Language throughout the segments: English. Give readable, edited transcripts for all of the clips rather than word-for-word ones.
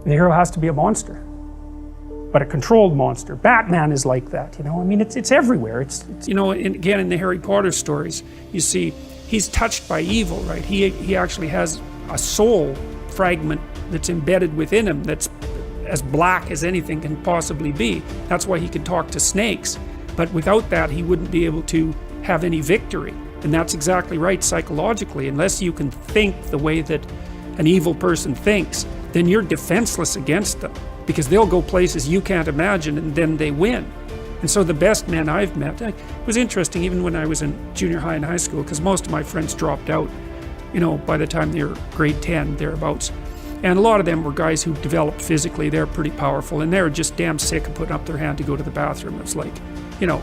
The hero has to be a monster, but a controlled monster. Batman is like that, you know. I mean, it's everywhere. It's you know, again, in the Harry Potter stories, you see he's touched by evil, right? He actually has a soul fragment that's embedded within him that's as black as anything can possibly be. That's why he can talk to snakes. But without that, he wouldn't be able to have any victory. And that's exactly right psychologically. Unless you can think the way that an evil person thinks, then you're defenseless against them, because they'll go places you can't imagine and then they win. And so the best men I've met, it was interesting even when I was in junior high and high school, because most of my friends dropped out, you know, by the time they were grade 10, thereabouts. And a lot of them were guys who developed physically. They're pretty powerful, and they're just damn sick of putting up their hand to go to the bathroom. It's like, you know,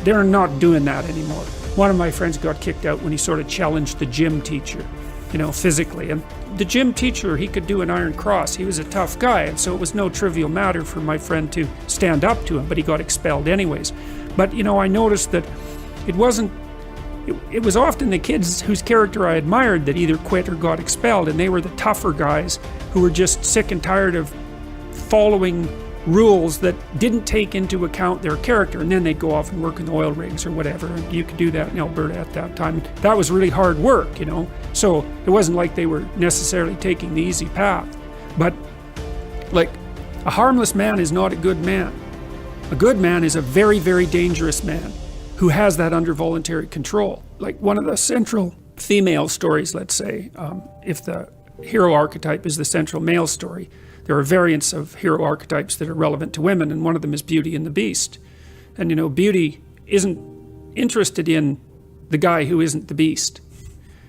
they're not doing that anymore. One of my friends got kicked out when he sort of challenged the gym teacher, you know, physically. And the gym teacher, he could do an iron cross. He was a tough guy, and so it was no trivial matter for my friend to stand up to him, but he got expelled anyways. But, you know, I noticed that it was often the kids whose character I admired that either quit or got expelled, and they were the tougher guys who were just sick and tired of following rules that didn't take into account their character, and then they'd go off and work in the oil rigs or whatever. And you could do that in Alberta at that time. That was really hard work, you know, so it wasn't like they were necessarily taking the easy path. But like, a harmless man is not a good man. A good man is a very, very dangerous man who has that under voluntary control. Like one of the central female stories, let's say, if the hero archetype is the central male story, there are variants of hero archetypes that are relevant to women, and one of them is Beauty and the Beast. And you know, Beauty isn't interested in the guy who isn't the Beast.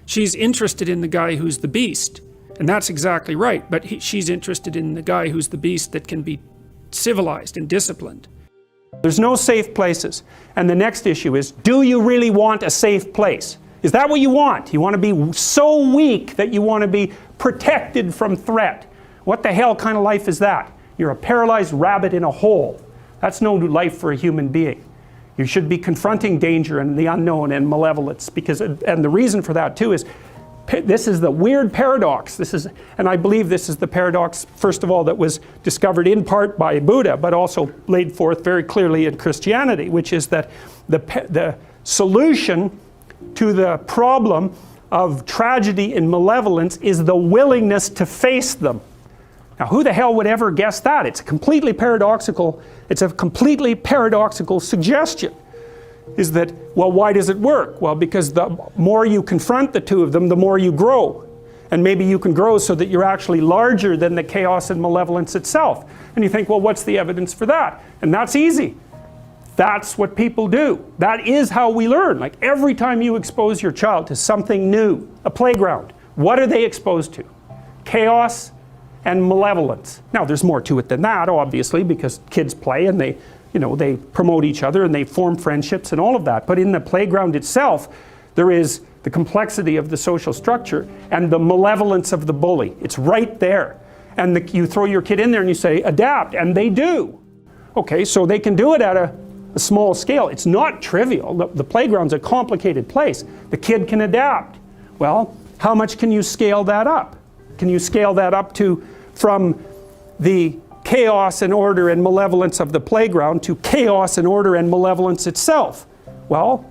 She's interested in the guy who's the Beast, and that's exactly right, but she's interested in the guy who's the Beast that can be civilized and disciplined. There's no safe places. And the next issue is, do you really want a safe place? Is that what you want? You want to be so weak that you want to be protected from threat? What the hell kind of life is that? You're a paralyzed rabbit in a hole. That's no life for a human being. You should be confronting danger and the unknown and malevolence, because, and the reason for that too is, this is the weird paradox. And I believe this is the paradox, first of all, that was discovered in part by Buddha, but also laid forth very clearly in Christianity, which is that the solution to the problem of tragedy and malevolence is the willingness to face them. Now, who the hell would ever guess that? It's a completely paradoxical suggestion. Is that, well, why does it work? Well, because the more you confront the two of them, the more you grow. And maybe you can grow so that you're actually larger than the chaos and malevolence itself. And you think, well, what's the evidence for that? And that's easy. That's what people do. That is how we learn. Like every time you expose your child to something new, a playground, what are they exposed to? Chaos and malevolence. Now, there's more to it than that, obviously, because kids play and they promote each other and they form friendships and all of that. But in the playground itself, there is the complexity of the social structure and the malevolence of the bully. It's right there. And you throw your kid in there and you say, adapt, and they do. Okay, so they can do it at a small scale. It's not trivial. The playground's a complicated place. The kid can adapt. Well, how much can you scale that up? Can you scale that up to from the chaos and order and malevolence of the playground to chaos and order and malevolence itself? Well,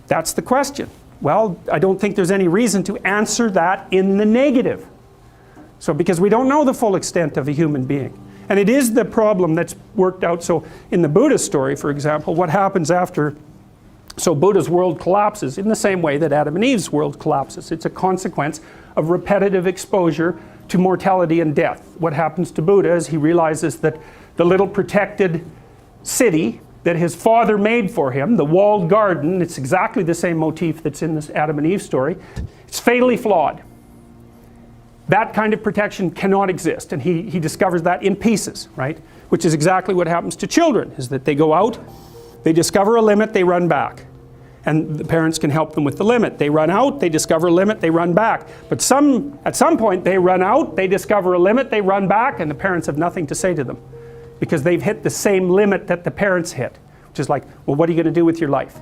that's the question. Well, I don't think there's any reason to answer that in the negative. So, because we don't know the full extent of a human being. And it is the problem that's worked out. So in the Buddha story, for example, what happens after, so Buddha's world collapses in the same way that Adam and Eve's world collapses. It's a consequence of repetitive exposure to mortality and death. What happens to Buddha is he realizes that the little protected city that his father made for him, the walled garden, it's exactly the same motif that's in this Adam and Eve story, it's fatally flawed. That kind of protection cannot exist, and he discovers that in pieces, right? Which is exactly what happens to children, is that they go out, they discover a limit, they run back. And the parents can help them with the limit. They run out, they discover a limit, they run back. But at some point they run out, they discover a limit, they run back, and the parents have nothing to say to them. Because they've hit the same limit that the parents hit. Which is like, well, what are you going to do with your life?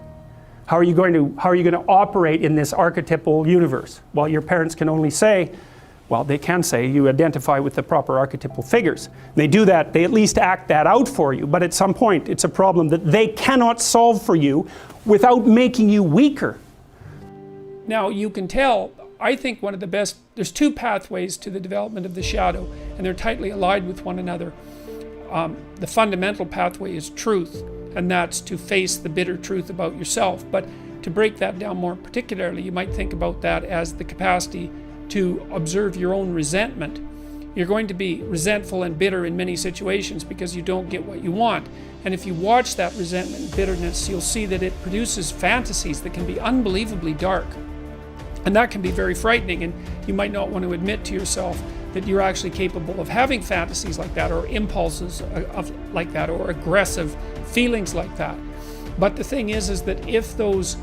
How are you going to operate in this archetypal universe? Well, your parents can only say, Well, they can say you identify with the proper archetypal figures. They do that, they at least act that out for you, but at some point it's a problem that they cannot solve for you without making you weaker. Now you can tell, I think one of the best, there's two pathways to the development of the shadow, and they're tightly allied with one another. The fundamental pathway is truth, and that's to face the bitter truth about yourself. But to break that down more particularly, you might think about that as the capacity to observe your own resentment. You're going to be resentful and bitter in many situations because you don't get what you want. And if you watch that resentment and bitterness, you'll see that it produces fantasies that can be unbelievably dark. And that can be very frightening, and you might not want to admit to yourself that you're actually capable of having fantasies like that, or impulses like that, or aggressive feelings like that. But the thing is that if those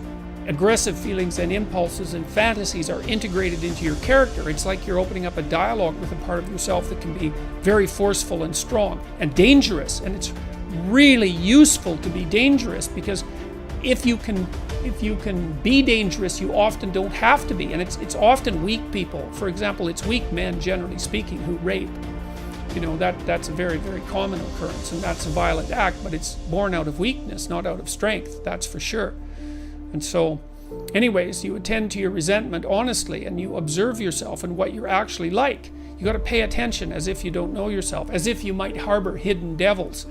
aggressive feelings and impulses and fantasies are integrated into your character, it's like you're opening up a dialogue with a part of yourself that can be very forceful and strong and dangerous. And it's really useful to be dangerous, because if you can be dangerous, you often don't have to be. And it's often weak people. For example, it's weak men, generally speaking, who rape. You know, that's a very, very common occurrence, and that's a violent act, but it's born out of weakness, not out of strength, that's for sure. And so, anyways, you attend to your resentment honestly, and you observe yourself and what you're actually like. You got to pay attention as if you don't know yourself, as if you might harbor hidden devils.